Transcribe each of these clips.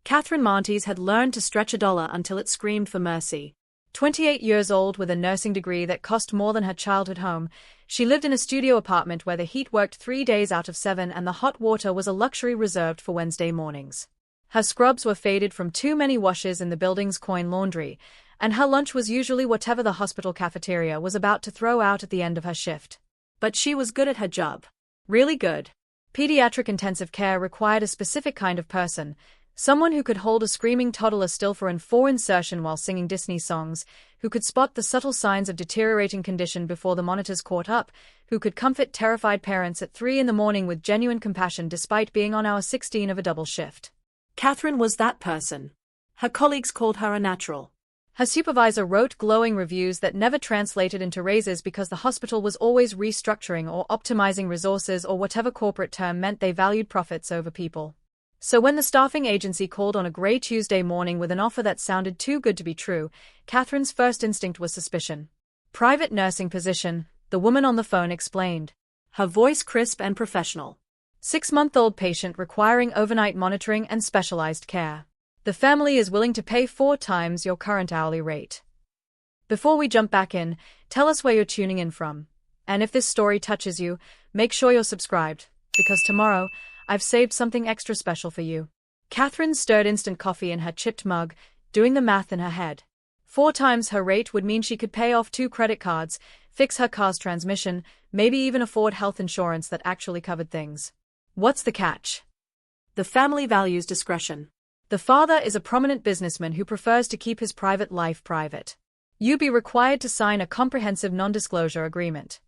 Kathryn Montes had learned to stretch $1 until it screamed for mercy. 28 years old with a nursing degree that cost more than her childhood home, she lived in a studio apartment where the heat worked 3 days out of 7 and the hot water was a luxury reserved for Wednesday mornings. Her scrubs were faded from too many washes in the building's coin laundry, and her lunch was usually whatever the hospital cafeteria was about to throw out at the end of her shift. But she was good at her job. Really good. Pediatric intensive care required a specific kind of person, someone who could hold a screaming toddler still for an 4 insertion while singing Disney songs, who could spot the subtle signs of deteriorating condition before the monitors caught up, who could comfort terrified parents at 3 in the morning with genuine compassion despite being on hour 16 of a double shift. Kathryn was that person. Her colleagues called her a natural. Her supervisor wrote glowing reviews that never translated into raises because the hospital was always restructuring or optimizing resources or whatever corporate term meant they valued profits over people. So when the staffing agency called on a gray Tuesday morning with an offer that sounded too good to be true, Kathryn's first instinct was suspicion. Private nursing position, the woman on the phone explained. Her voice crisp and professional. 6-month-old patient requiring overnight monitoring and specialized care. The family is willing to pay 4 times your current hourly rate. Before we jump back in, tell us where you're tuning in from. And if this story touches you, make sure you're subscribed, because tomorrow, I've saved something extra special for you. Kathryn stirred instant coffee in her chipped mug, doing the math in her head. 4 times her rate would mean she could pay off 2 credit cards, fix her car's transmission, maybe even afford health insurance that actually covered things. What's the catch? The family values discretion. The father is a prominent businessman who prefers to keep his private life private. You'd be required to sign a comprehensive non-disclosure agreement.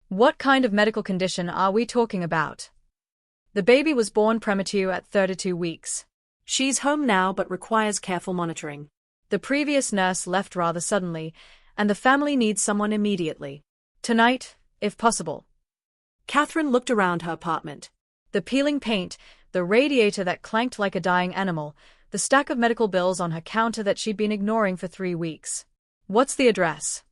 What kind of medical condition are we talking about? The baby was born premature at 32 weeks. She's home now but requires careful monitoring. The previous nurse left rather suddenly, and the family needs someone immediately. Tonight, if possible. Kathryn looked around her apartment. The peeling paint, the radiator that clanked like a dying animal, the stack of medical bills on her counter that she'd been ignoring for 3 weeks. What's the address?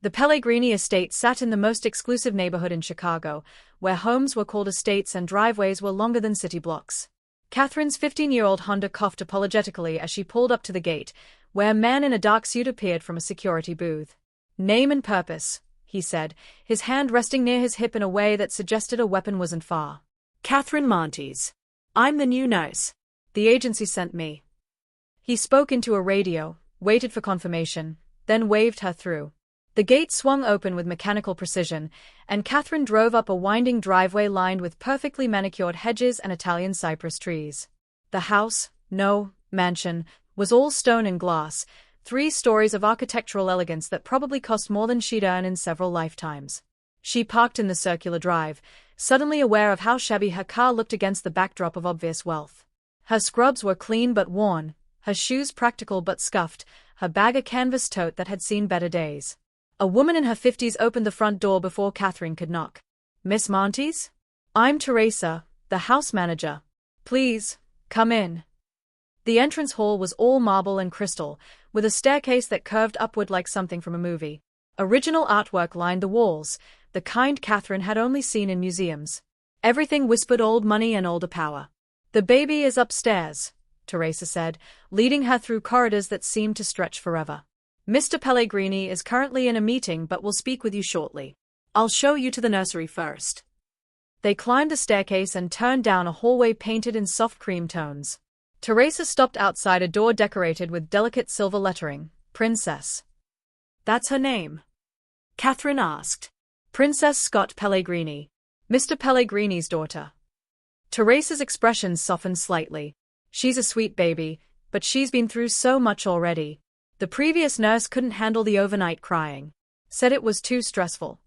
The Pellegrini estate sat in the most exclusive neighborhood in Chicago, where homes were called estates and driveways were longer than city blocks. Kathryn's 15-year-old Honda coughed apologetically as she pulled up to the gate, where a man in a dark suit appeared from a security booth. Name and purpose, he said, his hand resting near his hip in a way that suggested a weapon wasn't far. Kathryn Montes. I'm the new nurse. The agency sent me. He spoke into a radio, waited for confirmation, then waved her through. The gate swung open with mechanical precision, and Kathryn drove up a winding driveway lined with perfectly manicured hedges and Italian cypress trees. The house, no, mansion, was all stone and glass, 3 stories of architectural elegance that probably cost more than she'd earn in several lifetimes. She parked in the circular drive, suddenly aware of how shabby her car looked against the backdrop of obvious wealth. Her scrubs were clean but worn, her shoes practical but scuffed, her bag a canvas tote that had seen better days. A woman in her 50s opened the front door before Kathryn could knock. Miss Montes? I'm Teresa, the house manager. Please, come in. The entrance hall was all marble and crystal, with a staircase that curved upward like something from a movie. Original artwork lined the walls, the kind Kathryn had only seen in museums. Everything whispered old money and older power. The baby is upstairs, Teresa said, leading her through corridors that seemed to stretch forever. Mr. Pellegrini is currently in a meeting but will speak with you shortly. I'll show you to the nursery first. They climbed the staircase and turned down a hallway painted in soft cream tones. Teresa stopped outside a door decorated with delicate silver lettering, Princess. That's her name? Kathryn asked. Princess Scott Pellegrini. Mr. Pellegrini's daughter. Teresa's expression softened slightly. She's a sweet baby, but she's been through so much already. The previous nurse couldn't handle the overnight crying. Said it was too stressful.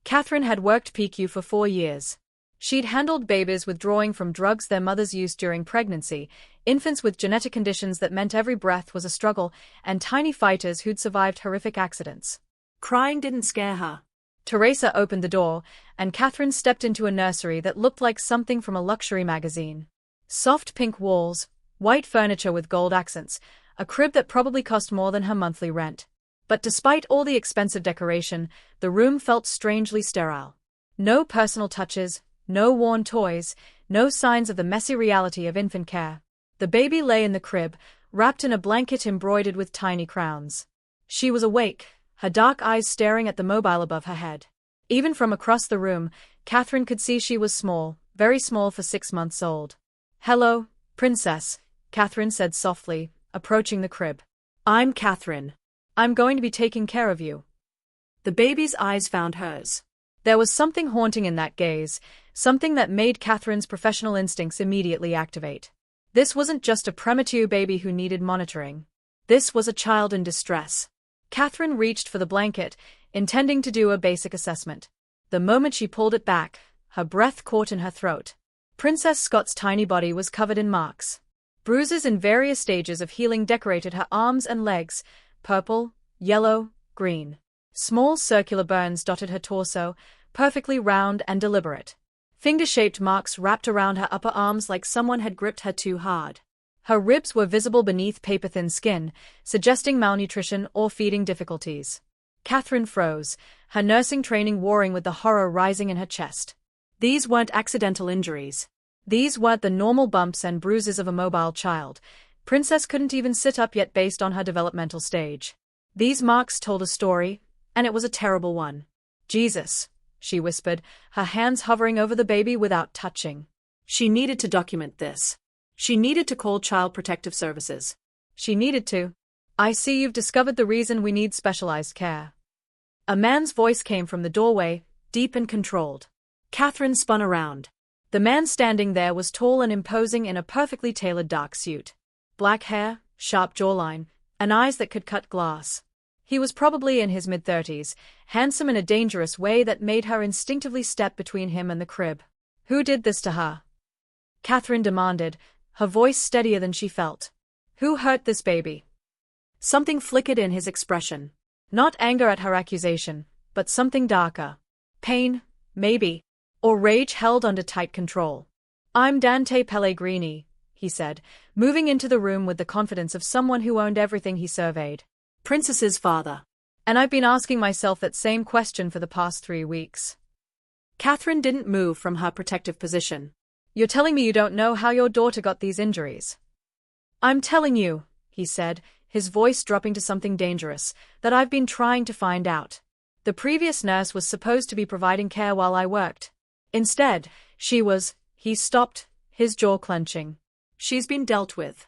Kathryn had worked PICU for 4 years. She'd handled babies withdrawing from drugs their mothers used during pregnancy, infants with genetic conditions that meant every breath was a struggle, and tiny fighters who'd survived horrific accidents. Crying didn't scare her. Teresa opened the door, and Kathryn stepped into a nursery that looked like something from a luxury magazine. Soft pink walls, white furniture with gold accents, a crib that probably cost more than her monthly rent. But despite all the expensive decoration, the room felt strangely sterile. No personal touches, no worn toys, no signs of the messy reality of infant care. The baby lay in the crib, wrapped in a blanket embroidered with tiny crowns. She was awake, her dark eyes staring at the mobile above her head. Even from across the room, Kathryn could see she was small, very small for 6 months old. "Hello, princess," Kathryn said softly, approaching the crib. "I'm Kathryn. I'm going to be taking care of you." The baby's eyes found hers. There was something haunting in that gaze, something that made Kathryn's professional instincts immediately activate. This wasn't just a premature baby who needed monitoring. This was a child in distress. Kathryn reached for the blanket, intending to do a basic assessment. The moment she pulled it back, her breath caught in her throat. Princess Scott's tiny body was covered in marks. Bruises in various stages of healing decorated her arms and legs, purple, yellow, green. Small circular burns dotted her torso, perfectly round and deliberate. Finger-shaped marks wrapped around her upper arms like someone had gripped her too hard. Her ribs were visible beneath paper-thin skin, suggesting malnutrition or feeding difficulties. Kathryn froze, her nursing training warring with the horror rising in her chest. These weren't accidental injuries. These weren't the normal bumps and bruises of a mobile child. Princess couldn't even sit up yet based on her developmental stage. These marks told a story, and it was a terrible one. "Jesus," she whispered, her hands hovering over the baby without touching. She needed to document this. She needed to call Child Protective Services. She needed to. "I see you've discovered the reason we need specialized care." A man's voice came from the doorway, deep and controlled. Kathryn spun around. The man standing there was tall and imposing in a perfectly tailored dark suit. Black hair, sharp jawline, and eyes that could cut glass. He was probably in his mid-30s, handsome in a dangerous way that made her instinctively step between him and the crib. "Who did this to her?" Kathryn demanded, her voice steadier than she felt. "Who hurt this baby?" Something flickered in his expression. Not anger at her accusation, but something darker. Pain, maybe, or rage held under tight control. "I'm Dante Pellegrini," he said, moving into the room with the confidence of someone who owned everything he surveyed. "Princess's father. And I've been asking myself that same question for the past 3 weeks." Kathryn didn't move from her protective position. "You're telling me you don't know how your daughter got these injuries?" "I'm telling you," he said, his voice dropping to something dangerous, "that I've been trying to find out. The previous nurse was supposed to be providing care while I worked. Instead, he stopped, his jaw clenching. "She's been dealt with."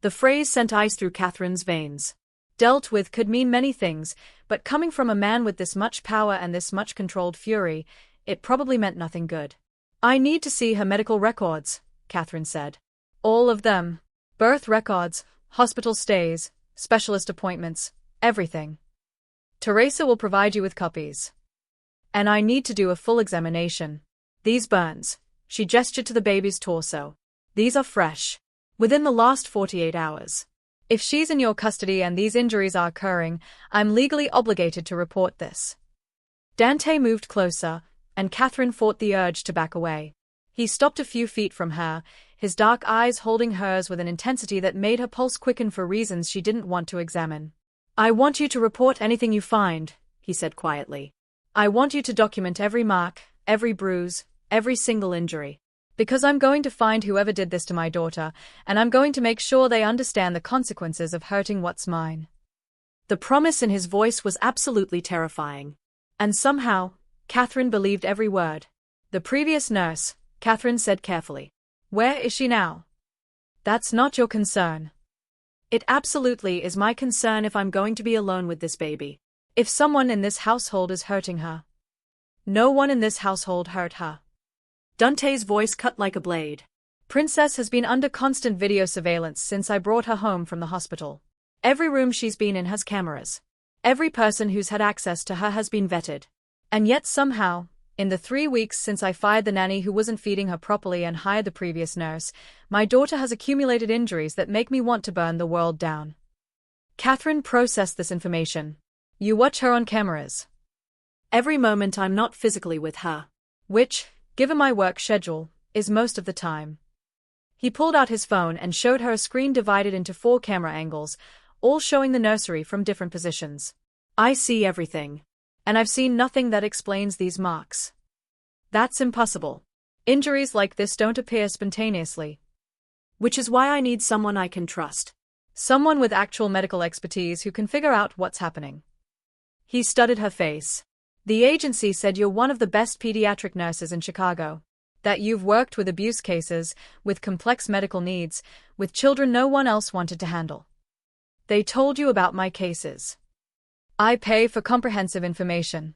The phrase sent ice through Kathryn's veins. Dealt with could mean many things, but coming from a man with this much power and this much controlled fury, it probably meant nothing good. "I need to see her medical records," Kathryn said. "All of them. Birth records, hospital stays, specialist appointments, everything. Teresa will provide you with copies. And I need to do a full examination. These burns," she gestured to the baby's torso. "These are fresh. Within the last 48 hours. If she's in your custody and these injuries are occurring, I'm legally obligated to report this." Dante moved closer, and Kathryn fought the urge to back away. He stopped a few feet from her, his dark eyes holding hers with an intensity that made her pulse quicken for reasons she didn't want to examine. "I want you to report anything you find," he said quietly. "I want you to document every mark, every bruise, every single injury. Because I'm going to find whoever did this to my daughter, and I'm going to make sure they understand the consequences of hurting what's mine." The promise in his voice was absolutely terrifying. And somehow, Kathryn believed every word. "The previous nurse," Kathryn said carefully. "Where is she now?" "That's not your concern." "It absolutely is my concern if I'm going to be alone with this baby. If someone in this household is hurting her." "No one in this household hurt her." Dante's voice cut like a blade. "Princess has been under constant video surveillance since I brought her home from the hospital. Every room she's been in has cameras. Every person who's had access to her has been vetted. And yet somehow, in the 3 weeks since I fired the nanny who wasn't feeding her properly and hired the previous nurse, my daughter has accumulated injuries that make me want to burn the world down." Kathryn processed this information. "You watch her on cameras?" "Every moment I'm not physically with her. Which, given my work schedule, is most of the time." He pulled out his phone and showed her a screen divided into 4 camera angles, all showing the nursery from different positions. "I see everything. And I've seen nothing that explains these marks." "That's impossible. Injuries like this don't appear spontaneously." Which is why I need someone I can trust. Someone with actual medical expertise who can figure out what's happening. He studied her face. The agency said you're one of the best pediatric nurses in Chicago. That you've worked with abuse cases, with complex medical needs, with children no one else wanted to handle. They told you about my cases. I pay for comprehensive information.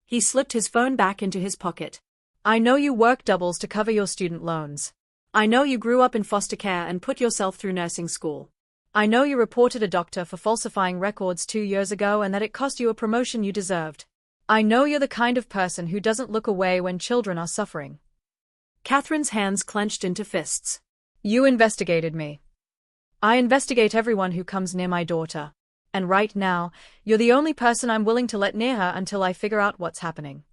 He slipped his phone back into his pocket. I know you work doubles to cover your student loans. I know you grew up in foster care and put yourself through nursing school. I know you reported a doctor for falsifying records 2 years ago and that it cost you a promotion you deserved. I know you're the kind of person who doesn't look away when children are suffering. Kathryn's hands clenched into fists. You investigated me. I investigate everyone who comes near my daughter. And right now, you're the only person I'm willing to let near her until I figure out what's happening.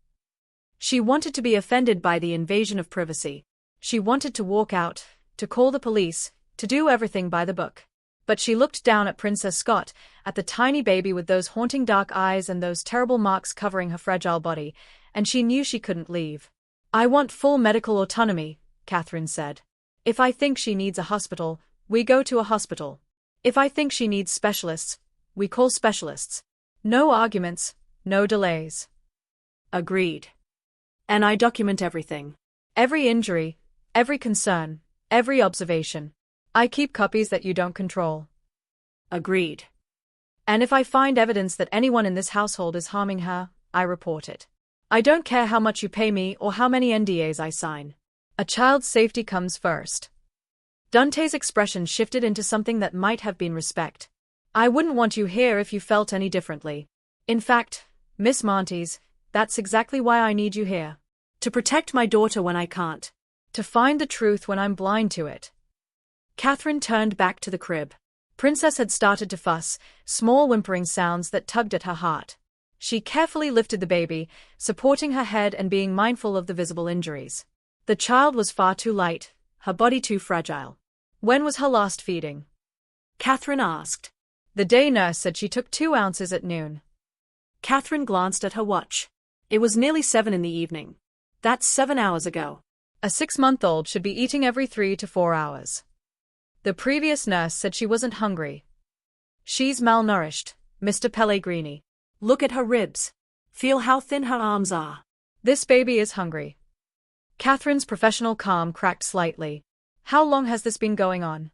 She wanted to be offended by the invasion of privacy. She wanted to walk out, to call the police, to do everything by the book. But she looked down at Princess Scott, at the tiny baby with those haunting dark eyes and those terrible marks covering her fragile body, and she knew she couldn't leave. I want full medical autonomy, Kathryn said. If I think she needs a hospital, we go to a hospital. If I think she needs specialists, we call specialists. No arguments, no delays. Agreed. And I document everything. Every injury, every concern, every observation. I keep copies that you don't control. Agreed. And if I find evidence that anyone in this household is harming her, I report it. I don't care how much you pay me or how many NDAs I sign. A child's safety comes first. Dante's expression shifted into something that might have been respect. I wouldn't want you here if you felt any differently. In fact, Miss Montes, that's exactly why I need you here. To protect my daughter when I can't. To find the truth when I'm blind to it. Kathryn turned back to the crib. Princess had started to fuss, small whimpering sounds that tugged at her heart. She carefully lifted the baby, supporting her head and being mindful of the visible injuries. The child was far too light, her body too fragile. When was her last feeding? Kathryn asked. The day nurse said she took 2 ounces at noon. Kathryn glanced at her watch. It was nearly 7 in the evening. That's 7 hours ago. A 6-month-old should be eating every 3 to 4 hours. The previous nurse said she wasn't hungry. She's malnourished, Mr. Pellegrini. Look at her ribs. Feel how thin her arms are. This baby is hungry. Kathryn's professional calm cracked slightly. How long has this been going on?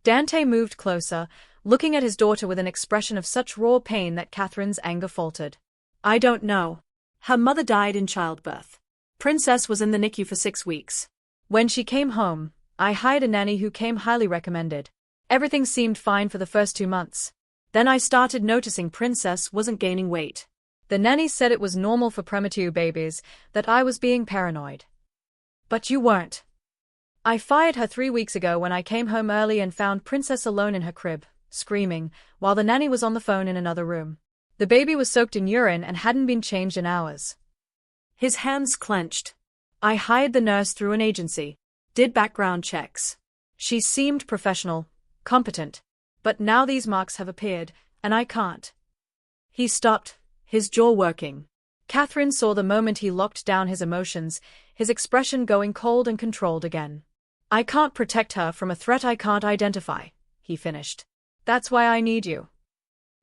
Dante moved closer, looking at his daughter with an expression of such raw pain that Kathryn's anger faltered. I don't know. Her mother died in childbirth. Princess was in the NICU for 6 weeks. When she came home, I hired a nanny who came highly recommended. Everything seemed fine for the first 2 months. Then I started noticing Princess wasn't gaining weight. The nanny said it was normal for premature babies, that I was being paranoid. But you weren't. I fired her 3 weeks ago when I came home early and found Princess alone in her crib, screaming, while the nanny was on the phone in another room. The baby was soaked in urine and hadn't been changed in hours. His hands clenched. I hired the nurse through an agency. Did background checks. She seemed professional, competent. But now these marks have appeared, and I can't. He stopped, his jaw working. Kathryn saw the moment he locked down his emotions, his expression going cold and controlled again. I can't protect her from a threat I can't identify, he finished. That's why I need you.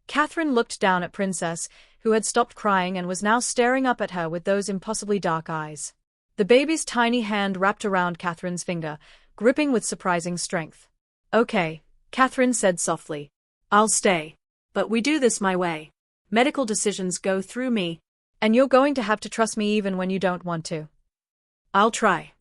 Kathryn looked down at Princess, who had stopped crying and was now staring up at her with those impossibly dark eyes. The baby's tiny hand wrapped around Kathryn's finger, gripping with surprising strength. Okay, Kathryn said softly. I'll stay. But we do this my way. Medical decisions go through me. And you're going to have to trust me even when you don't want to. I'll try.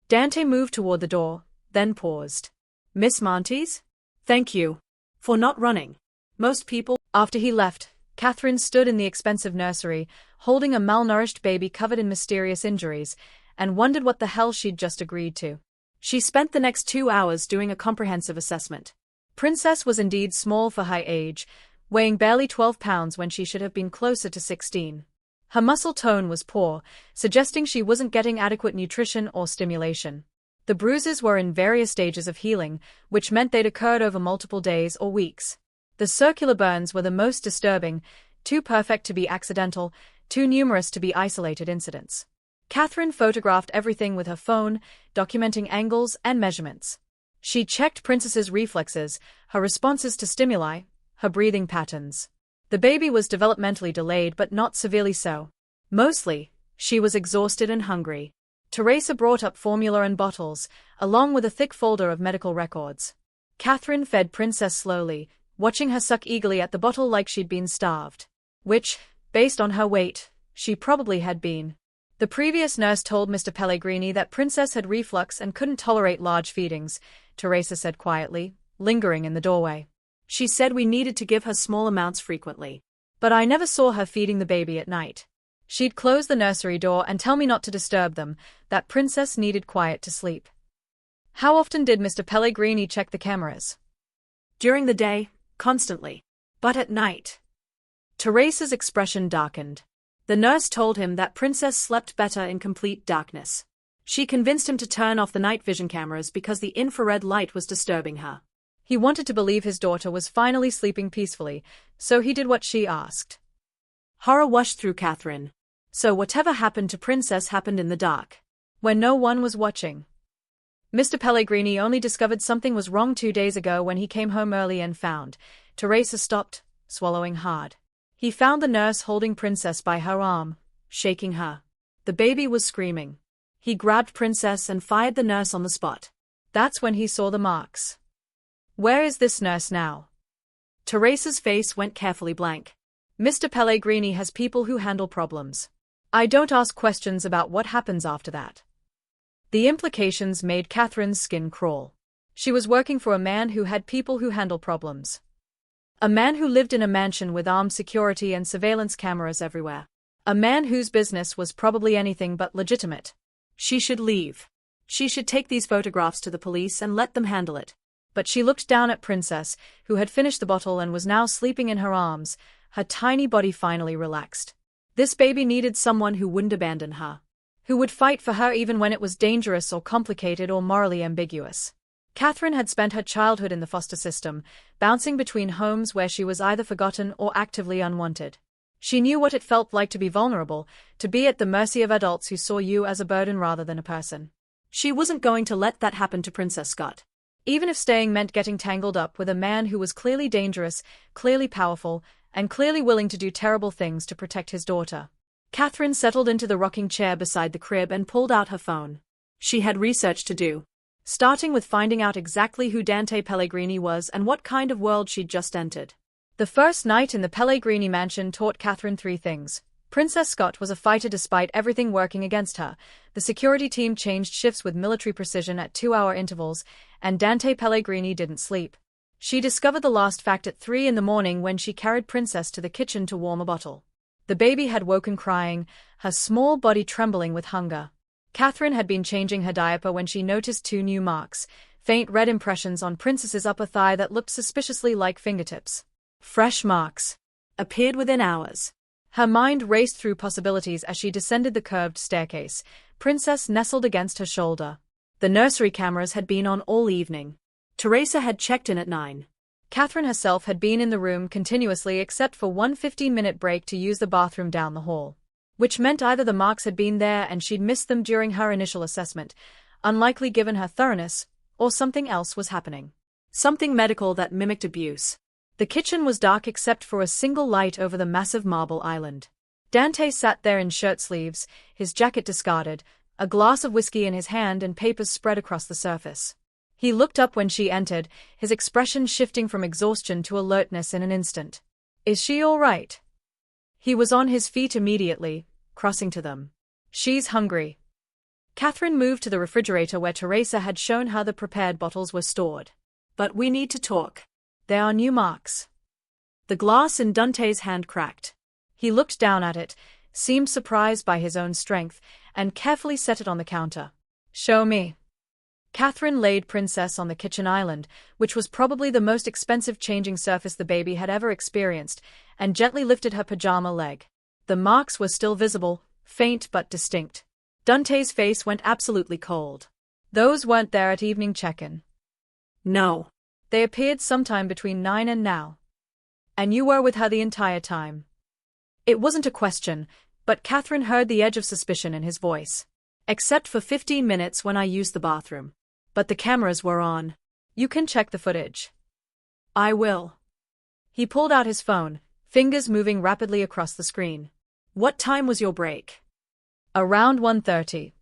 Dante moved toward the door, then paused. Miss Montes? Thank you. For not running. Most people. After he left, Kathryn stood in the expensive nursery, holding a malnourished baby covered in mysterious injuries, and wondered what the hell she'd just agreed to. She spent the next 2 hours doing a comprehensive assessment. Princess was indeed small for her age, weighing barely 12 pounds when she should have been closer to 16. Her muscle tone was poor, suggesting she wasn't getting adequate nutrition or stimulation. The bruises were in various stages of healing, which meant they'd occurred over multiple days or weeks. The circular burns were the most disturbing, too perfect to be accidental, too numerous to be isolated incidents. Kathryn photographed everything with her phone, documenting angles and measurements. She checked Princess's reflexes, her responses to stimuli, her breathing patterns. The baby was developmentally delayed but not severely so. Mostly, she was exhausted and hungry. Teresa brought up formula and bottles, along with a thick folder of medical records. Kathryn fed Princess slowly, watching her suck eagerly at the bottle like she'd been starved. Which, based on her weight, she probably had been. The previous nurse told Mr. Pellegrini that Princess had reflux and couldn't tolerate large feedings, Teresa said quietly, lingering in the doorway. She said we needed to give her small amounts frequently. But I never saw her feeding the baby at night. She'd close the nursery door and tell me not to disturb them, that Princess needed quiet to sleep. How often did Mr. Pellegrini check the cameras? During the day, constantly. But at night. Teresa's expression darkened. The nurse told him that Princess slept better in complete darkness. She convinced him to turn off the night vision cameras because the infrared light was disturbing her. He wanted to believe his daughter was finally sleeping peacefully, so he did what she asked. Horror washed through Kathryn. So whatever happened to Princess happened in the dark. When no one was watching. Mr. Pellegrini only discovered something was wrong 2 days ago when he came home early and found. Teresa stopped, swallowing hard. He found the nurse holding Princess by her arm, shaking her. The baby was screaming. He grabbed Princess and fired the nurse on the spot. That's when he saw the marks. Where is this nurse now? Teresa's face went carefully blank. Mr. Pellegrini has people who handle problems. I don't ask questions about what happens after that. The implications made Kathryn's skin crawl. She was working for a man who had people who handle problems. A man who lived in a mansion with armed security and surveillance cameras everywhere. A man whose business was probably anything but legitimate. She should leave. She should take these photographs to the police and let them handle it. But she looked down at Princess, who had finished the bottle and was now sleeping in her arms, her tiny body finally relaxed. This baby needed someone who wouldn't abandon her. Who would fight for her even when it was dangerous or complicated or morally ambiguous. Kathryn had spent her childhood in the foster system, bouncing between homes where she was either forgotten or actively unwanted. She knew what it felt like to be vulnerable, to be at the mercy of adults who saw you as a burden rather than a person. She wasn't going to let that happen to Princess Scott. Even if staying meant getting tangled up with a man who was clearly dangerous, clearly powerful, and clearly willing to do terrible things to protect his daughter. Kathryn settled into the rocking chair beside the crib and pulled out her phone. She had research to do. Starting with finding out exactly who Dante Pellegrini was and what kind of world she'd just entered. The first night in the Pellegrini mansion taught Kathryn 3 things. Princess Scott was a fighter despite everything working against her. The security team changed shifts with military precision at 2-hour intervals, and Dante Pellegrini didn't sleep. She discovered the last fact at 3 in the morning when she carried Princess to the kitchen to warm a bottle. The baby had woken crying, her small body trembling with hunger. Kathryn had been changing her diaper when she noticed 2 new marks, faint red impressions on Princess's upper thigh that looked suspiciously like fingertips. Fresh marks. Appeared within hours. Her mind raced through possibilities as she descended the curved staircase, Princess nestled against her shoulder. The nursery cameras had been on all evening. Teresa had checked in at 9. Kathryn herself had been in the room continuously except for one 15-minute break to use the bathroom down the hall. Which meant either the marks had been there and she'd missed them during her initial assessment, unlikely given her thoroughness, or something else was happening. Something medical that mimicked abuse. The kitchen was dark except for a single light over the massive marble island. Dante sat there in shirt sleeves, his jacket discarded, a glass of whiskey in his hand and papers spread across the surface. He looked up when she entered, his expression shifting from exhaustion to alertness in an instant. Is she all right? He was on his feet immediately, crossing to them. She's hungry. Kathryn moved to the refrigerator where Teresa had shown her the prepared bottles were stored. But we need to talk. There are new marks. The glass in Dante's hand cracked. He looked down at it, seemed surprised by his own strength, and carefully set it on the counter. Show me. Kathryn laid Princess on the kitchen island, which was probably the most expensive changing surface the baby had ever experienced, and gently lifted her pajama leg. The marks were still visible, faint but distinct. Dante's face went absolutely cold. Those weren't there at evening check-in. No. They appeared sometime between 9 and now. And you were with her the entire time. It wasn't a question, but Kathryn heard the edge of suspicion in his voice. Except for 15 minutes when I used the bathroom. But the cameras were on. You can check the footage. I will. He pulled out his phone, fingers moving rapidly across the screen. What time was your break? Around 1:30.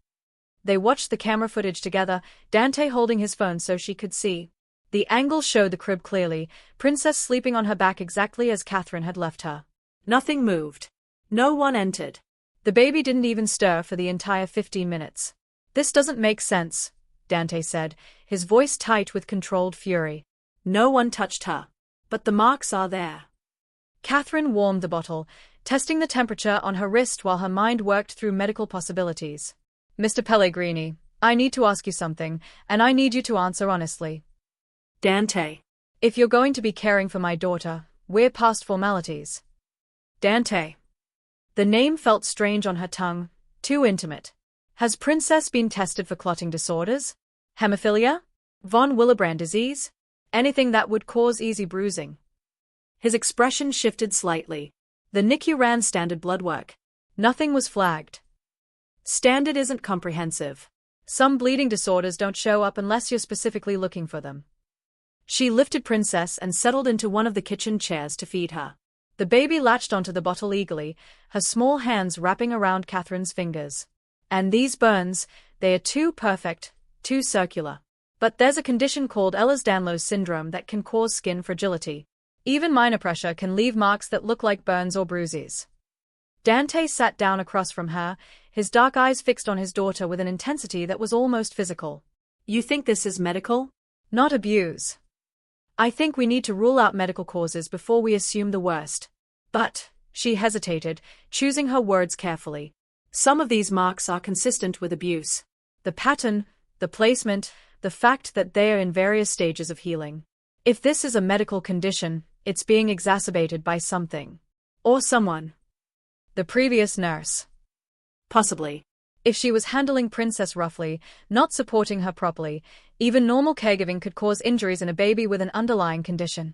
They watched the camera footage together, Dante holding his phone so she could see. The angle showed the crib clearly, Princess sleeping on her back exactly as Kathryn had left her. Nothing moved. No one entered. The baby didn't even stir for the entire 15 minutes. This doesn't make sense, Dante said, his voice tight with controlled fury. No one touched her. But the marks are there. Kathryn warmed the bottle, testing the temperature on her wrist while her mind worked through medical possibilities. Mr. Pellegrini, I need to ask you something, and I need you to answer honestly. Dante. If you're going to be caring for my daughter, we're past formalities. Dante. The name felt strange on her tongue, too intimate. Has Princess been tested for clotting disorders? Hemophilia? Von Willebrand disease? Anything that would cause easy bruising? His expression shifted slightly. The NICU ran standard blood work. Nothing was flagged. Standard isn't comprehensive. Some bleeding disorders don't show up unless you're specifically looking for them. She lifted Princess and settled into one of the kitchen chairs to feed her. The baby latched onto the bottle eagerly, her small hands wrapping around Kathryn's fingers. And these burns, they are too perfect, too circular. But there's a condition called Ehlers-Danlos syndrome that can cause skin fragility. Even minor pressure can leave marks that look like burns or bruises. Dante sat down across from her, his dark eyes fixed on his daughter with an intensity that was almost physical. You think this is medical? Not abuse. I think we need to rule out medical causes before we assume the worst. But, she hesitated, choosing her words carefully. Some of these marks are consistent with abuse. The pattern, the placement, the fact that they are in various stages of healing. If this is a medical condition, it's being exacerbated by something. Or someone. The previous nurse. Possibly. If she was handling Princess roughly, not supporting her properly, even normal caregiving could cause injuries in a baby with an underlying condition.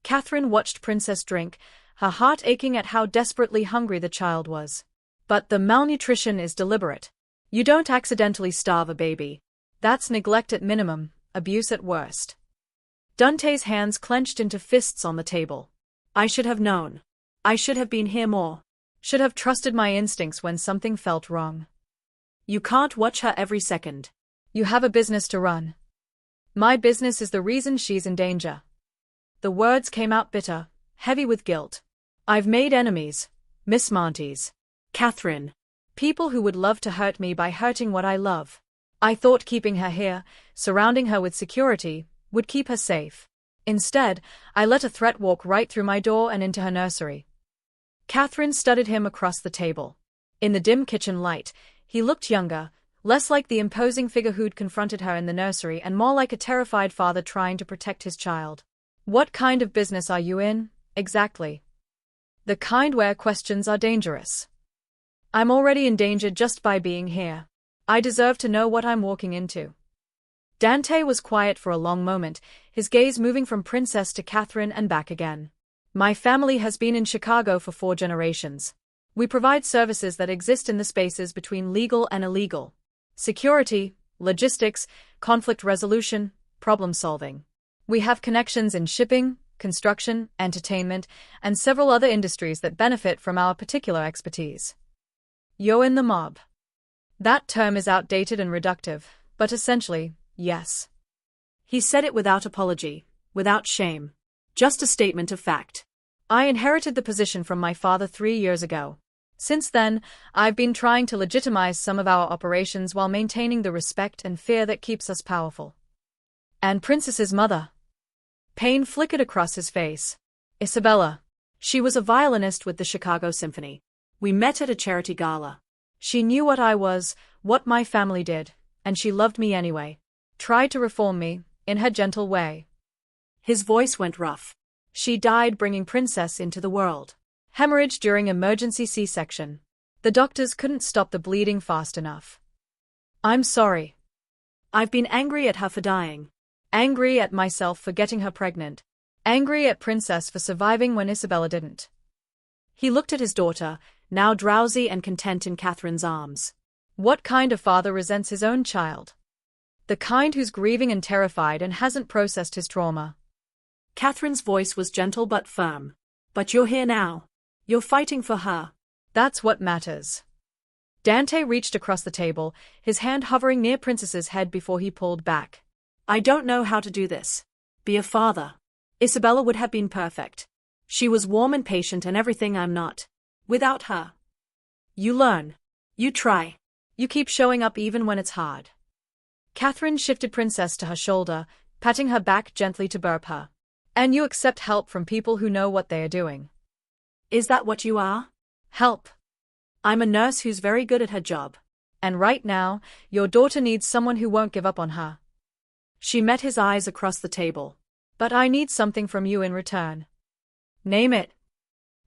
Kathryn watched Princess drink, her heart aching at how desperately hungry the child was. But the malnutrition is deliberate. You don't accidentally starve a baby. That's neglect at minimum, abuse at worst. Dante's hands clenched into fists on the table. I should have known. I should have been here more. Should have trusted my instincts when something felt wrong. You can't watch her every second. You have a business to run. My business is the reason she's in danger. The words came out bitter, heavy with guilt. I've made enemies, Miss Montes. Kathryn. People who would love to hurt me by hurting what I love. I thought keeping her here, surrounding her with security, would keep her safe. Instead, I let a threat walk right through my door and into her nursery. Kathryn studied him across the table. In the dim kitchen light, he looked younger, less like the imposing figure who'd confronted her in the nursery and more like a terrified father trying to protect his child. What kind of business are you in, exactly? The kind where questions are dangerous. I'm already in danger just by being here. I deserve to know what I'm walking into. Dante was quiet for a long moment, his gaze moving from Princess to Kathryn and back again. My family has been in Chicago for 4 generations. We provide services that exist in the spaces between legal and illegal. Security, logistics, conflict resolution, problem solving. We have connections in shipping, construction, entertainment, and several other industries that benefit from our particular expertise. You're in the mob. That term is outdated and reductive, but essentially, yes. He said it without apology, without shame. Just a statement of fact. I inherited the position from my father 3 years ago. Since then, I've been trying to legitimize some of our operations while maintaining the respect and fear that keeps us powerful. And Princess's mother. Pain flickered across his face. Isabella. She was a violinist with the Chicago Symphony. We met at a charity gala. She knew what I was, what my family did, and she loved me anyway. Tried to reform me, in her gentle way. His voice went rough. She died bringing Princess into the world. Hemorrhage during emergency C-section. The doctors couldn't stop the bleeding fast enough. I'm sorry. I've been angry at her for dying. Angry at myself for getting her pregnant. Angry at Princess for surviving when Isabella didn't. He looked at his daughter, now drowsy and content in Kathryn's arms. What kind of father resents his own child? The kind who's grieving and terrified and hasn't processed his trauma. Kathryn's voice was gentle but firm. But you're here now. You're fighting for her. That's what matters. Dante reached across the table, his hand hovering near Princess's head before he pulled back. I don't know how to do this. Be a father. Isabella would have been perfect. She was warm and patient and everything I'm not. Without her. You learn. You try. You keep showing up even when it's hard. Kathryn shifted Princess to her shoulder, patting her back gently to burp her. And you accept help from people who know what they are doing. Is that what you are? Help. I'm a nurse who's very good at her job. And right now, your daughter needs someone who won't give up on her. She met his eyes across the table. But I need something from you in return. Name it.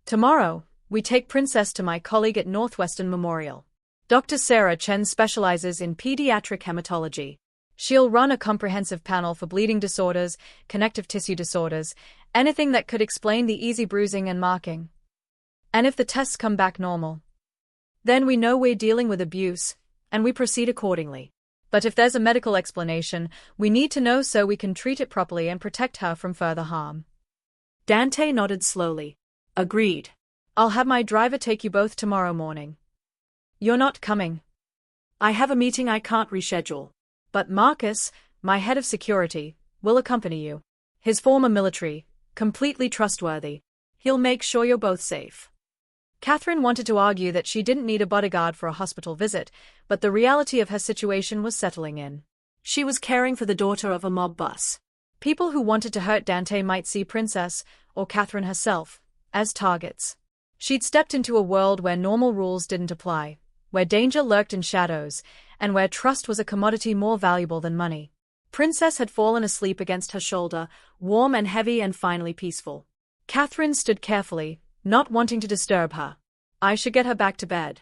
Tomorrow, we take Princess to my colleague at Northwestern Memorial. Dr. Sarah Chen specializes in pediatric hematology. She'll run a comprehensive panel for bleeding disorders, connective tissue disorders, anything that could explain the easy bruising and marking. And if the tests come back normal, then we know we're dealing with abuse, and we proceed accordingly. But if there's a medical explanation, we need to know so we can treat it properly and protect her from further harm. Dante nodded slowly. Agreed. I'll have my driver take you both tomorrow morning. You're not coming. I have a meeting I can't reschedule. But Marcus, my head of security, will accompany you. His former military, completely trustworthy. He'll make sure you're both safe. Kathryn wanted to argue that she didn't need a bodyguard for a hospital visit, but the reality of her situation was settling in. She was caring for the daughter of a mob boss. People who wanted to hurt Dante might see Princess, or Kathryn herself, as targets. She'd stepped into a world where normal rules didn't apply, where danger lurked in shadows, and where trust was a commodity more valuable than money. Princess had fallen asleep against her shoulder, warm and heavy and finally peaceful. Kathryn stood carefully, not wanting to disturb her. I should get her back to bed.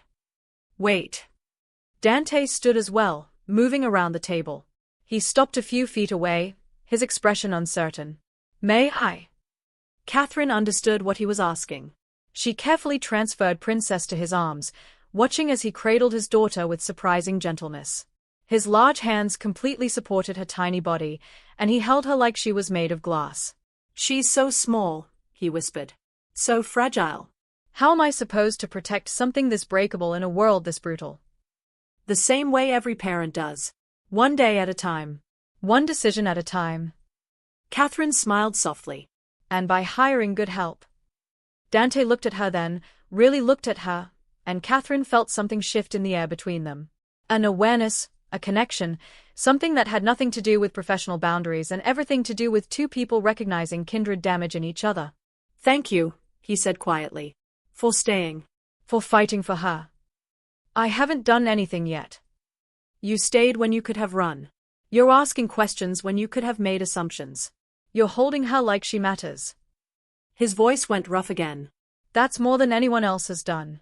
Wait. Dante stood as well, moving around the table. He stopped a few feet away, his expression uncertain. May I? Kathryn understood what he was asking. She carefully transferred Princess to his arms, watching as he cradled his daughter with surprising gentleness. His large hands completely supported her tiny body, and he held her like she was made of glass. She's so small, he whispered. So fragile. How am I supposed to protect something this breakable in a world this brutal? The same way every parent does. One day at a time. One decision at a time. Kathryn smiled softly. And by hiring good help. Dante looked at her then, really looked at her, and Kathryn felt something shift in the air between them. An awareness, a connection, something that had nothing to do with professional boundaries and everything to do with two people recognizing kindred damage in each other. Thank you, he said quietly. For staying. For fighting for her. I haven't done anything yet. You stayed when you could have run. You're asking questions when you could have made assumptions. You're holding her like she matters. His voice went rough again. That's more than anyone else has done.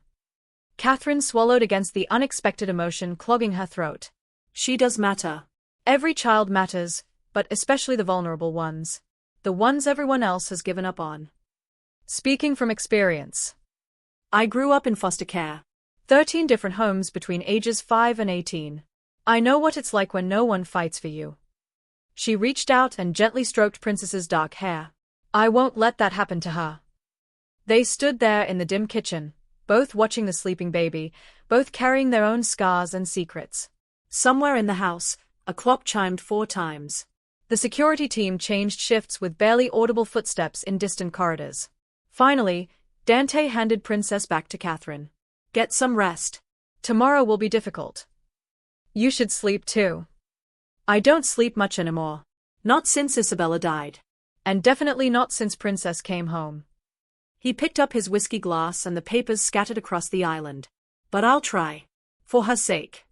Kathryn swallowed against the unexpected emotion clogging her throat. She does matter. Every child matters, but especially the vulnerable ones. The ones everyone else has given up on. Speaking from experience. I grew up in foster care. 13 different homes between ages 5 and 18. I know what it's like when no one fights for you. She reached out and gently stroked Princess's dark hair. I won't let that happen to her. They stood there in the dim kitchen, both watching the sleeping baby, both carrying their own scars and secrets. Somewhere in the house, a clock chimed 4 times. The security team changed shifts with barely audible footsteps in distant corridors. Finally, Dante handed Princess back to Kathryn. Get some rest. Tomorrow will be difficult. You should sleep too. I don't sleep much anymore. Not since Isabella died. And definitely not since Princess came home. He picked up his whiskey glass and the papers scattered across the island. But I'll try. For her sake.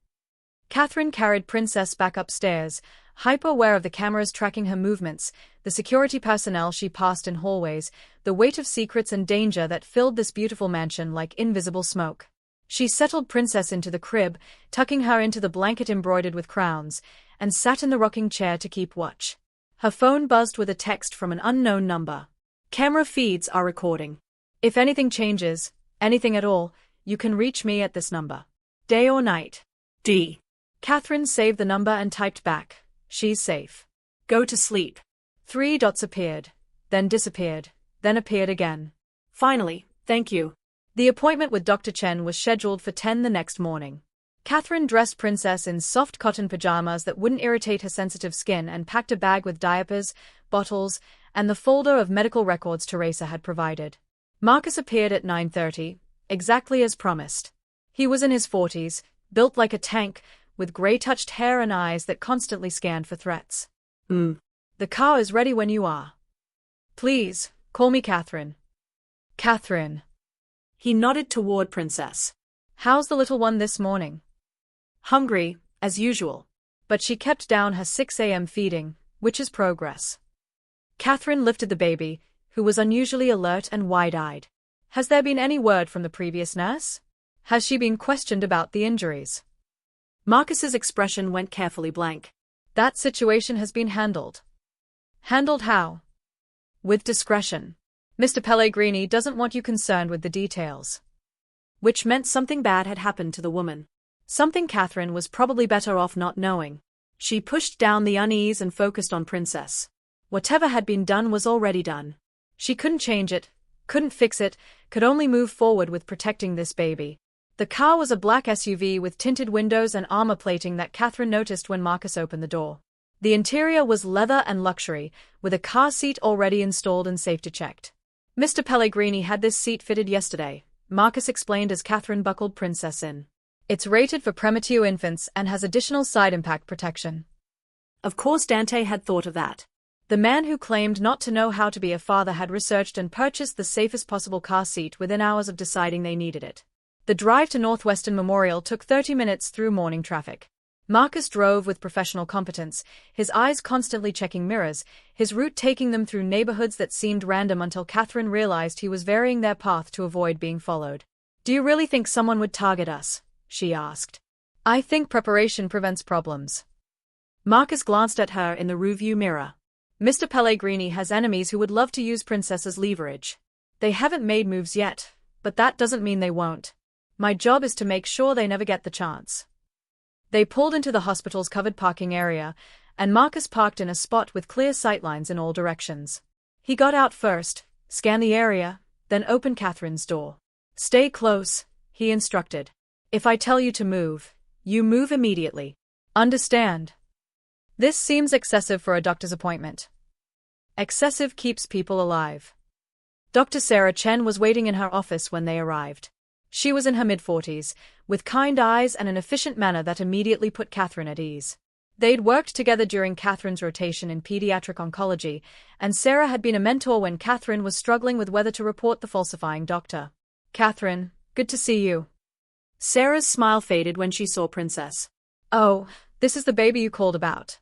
Kathryn carried Princess back upstairs, hyper-aware of the cameras tracking her movements, the security personnel she passed in hallways, the weight of secrets and danger that filled this beautiful mansion like invisible smoke. She settled Princess into the crib, tucking her into the blanket embroidered with crowns, and sat in the rocking chair to keep watch. Her phone buzzed with a text from an unknown number. Camera feeds are recording. If anything changes, anything at all, you can reach me at this number. Day or night. D. Kathryn saved the number and typed back. She's safe. Go to sleep. 3 dots appeared, then disappeared, then appeared again. Finally, thank you. The appointment with Dr. Chen was scheduled for 10 the next morning. Kathryn dressed Princess in soft cotton pajamas that wouldn't irritate her sensitive skin and packed a bag with diapers, bottles, and the folder of medical records Teresa had provided. Marcus appeared at 9:30, exactly as promised. He was in his 40s, built like a tank, with gray-touched hair and eyes that constantly scanned for threats. The car is ready when you are. Please, call me Kathryn. Kathryn. He nodded toward Princess. How's the little one this morning? Hungry, as usual. But she kept down her 6 a.m. feeding, which is progress. Kathryn lifted the baby, who was unusually alert and wide-eyed. Has there been any word from the previous nurse? Has she been questioned about the injuries? Marcus's expression went carefully blank. That situation has been handled. Handled how? With discretion. Mr. Pellegrini doesn't want you concerned with the details. Which meant something bad had happened to the woman. Something Kathryn was probably better off not knowing. She pushed down the unease and focused on Princess. Whatever had been done was already done. She couldn't change it, couldn't fix it, could only move forward with protecting this baby. The car was a black SUV with tinted windows and armor plating that Kathryn noticed when Marcus opened the door. The interior was leather and luxury, with a car seat already installed and safety checked. Mr. Pellegrini had this seat fitted yesterday, Marcus explained as Kathryn buckled Princess in. It's rated for premature infants and has additional side impact protection. Of course Dante had thought of that. The man who claimed not to know how to be a father had researched and purchased the safest possible car seat within hours of deciding they needed it. The drive to Northwestern Memorial took 30 minutes through morning traffic. Marcus drove with professional competence, his eyes constantly checking mirrors, his route taking them through neighborhoods that seemed random until Kathryn realized he was varying their path to avoid being followed. Do you really think someone would target us? She asked. I think preparation prevents problems. Marcus glanced at her in the rearview mirror. Mr. Pellegrini has enemies who would love to use Princess as leverage. They haven't made moves yet, but that doesn't mean they won't. My job is to make sure they never get the chance. They pulled into the hospital's covered parking area, and Marcus parked in a spot with clear sightlines in all directions. He got out first, scanned the area, then opened Kathryn's door. Stay close, he instructed. If I tell you to move, you move immediately. Understand? This seems excessive for a doctor's appointment. Excessive keeps people alive. Dr. Sarah Chen was waiting in her office when they arrived. She was in her mid-40s, with kind eyes and an efficient manner that immediately put Kathryn at ease. They'd worked together during Kathryn's rotation in pediatric oncology, and Sarah had been a mentor when Kathryn was struggling with whether to report the falsifying doctor. Kathryn, good to see you. Sarah's smile faded when she saw Princess. Oh, this is the baby you called about.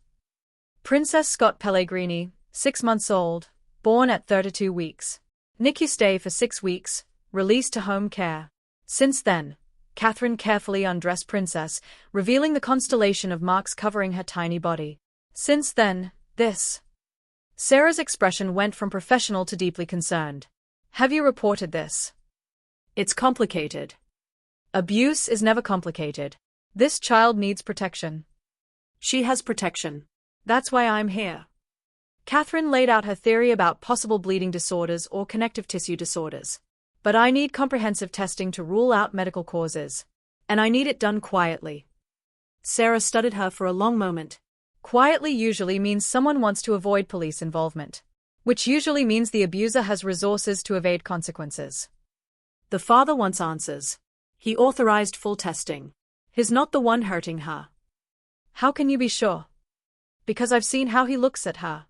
Princess Scott Pellegrini, 6 months old, born at 32 weeks. NICU stay for 6 weeks, released to home care. Since then, Kathryn carefully undressed Princess, revealing the constellation of marks covering her tiny body. Since then, this. Sarah's expression went from professional to deeply concerned. Have you reported this? It's complicated. Abuse is never complicated. This child needs protection. She has protection. That's why I'm here. Kathryn laid out her theory about possible bleeding disorders or connective tissue disorders. But I need comprehensive testing to rule out medical causes. And I need it done quietly. Sarah studied her for a long moment. Quietly usually means someone wants to avoid police involvement. Which usually means the abuser has resources to evade consequences. The father wants answers. He authorized full testing. He's not the one hurting her. How can you be sure? Because I've seen how he looks at her.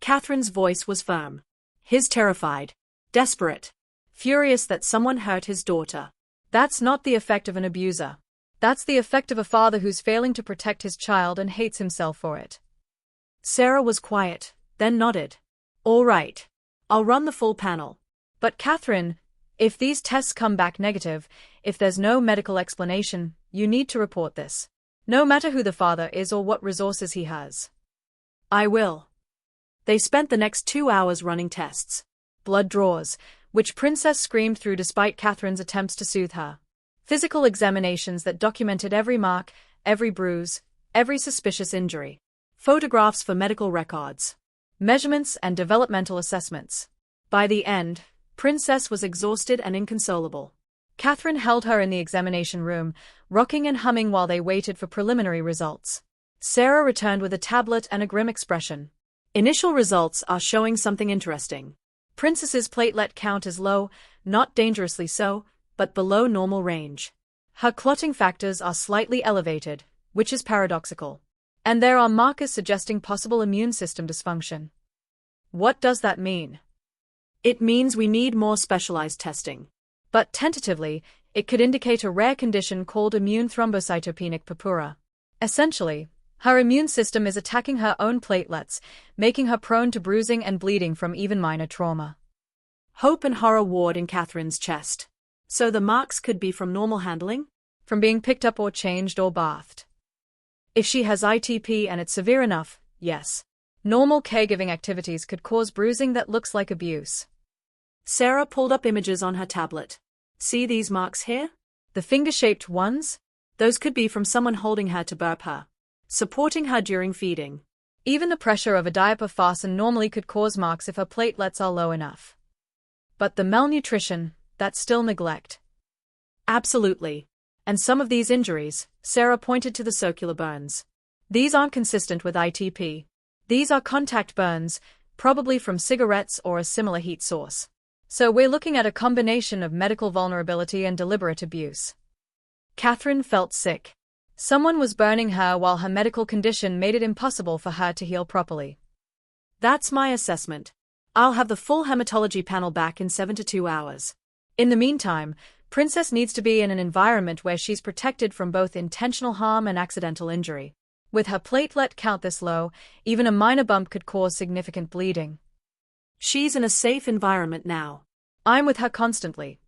Kathryn's voice was firm. He's terrified. Desperate. Furious that someone hurt his daughter. That's not the effect of an abuser. That's the effect of a father who's failing to protect his child and hates himself for it. Sarah was quiet, then nodded. All right. I'll run the full panel. But Kathryn, if these tests come back negative, if there's no medical explanation, you need to report this. No matter who the father is or what resources he has. I will. They spent the next 2 hours running tests. Blood draws, which Princess screamed through despite Kathryn's attempts to soothe her. Physical examinations that documented every mark, every bruise, every suspicious injury. Photographs for medical records. Measurements and developmental assessments. By the end, Princess was exhausted and inconsolable. Kathryn held her in the examination room, rocking and humming while they waited for preliminary results. Sarah returned with a tablet and a grim expression. Initial results are showing something interesting. Princess's platelet count is low, not dangerously so, but below normal range. Her clotting factors are slightly elevated, which is paradoxical. And there are markers suggesting possible immune system dysfunction. What does that mean? It means we need more specialized testing. But tentatively, it could indicate a rare condition called immune thrombocytopenic purpura. Essentially, her immune system is attacking her own platelets, making her prone to bruising and bleeding from even minor trauma. Hope and horror warred in Kathryn's chest. So the marks could be from normal handling? From being picked up or changed or bathed. If she has ITP and it's severe enough, yes. Normal caregiving activities could cause bruising that looks like abuse. Sarah pulled up images on her tablet. See these marks here? The finger-shaped ones? Those could be from someone holding her to burp her, supporting her during feeding. Even the pressure of a diaper fasten normally could cause marks if her platelets are low enough. But the malnutrition, that's still neglect. Absolutely. And some of these injuries, Sarah pointed to the circular burns. These aren't consistent with ITP. These are contact burns, probably from cigarettes or a similar heat source. So we're looking at a combination of medical vulnerability and deliberate abuse. Kathryn felt sick. Someone was burning her while her medical condition made it impossible for her to heal properly. That's my assessment. I'll have the full hematology panel back in 7 to 2 hours. In the meantime, Princess needs to be in an environment where she's protected from both intentional harm and accidental injury. With her platelet count this low, even a minor bump could cause significant bleeding. She's in a safe environment now. I'm with her constantly.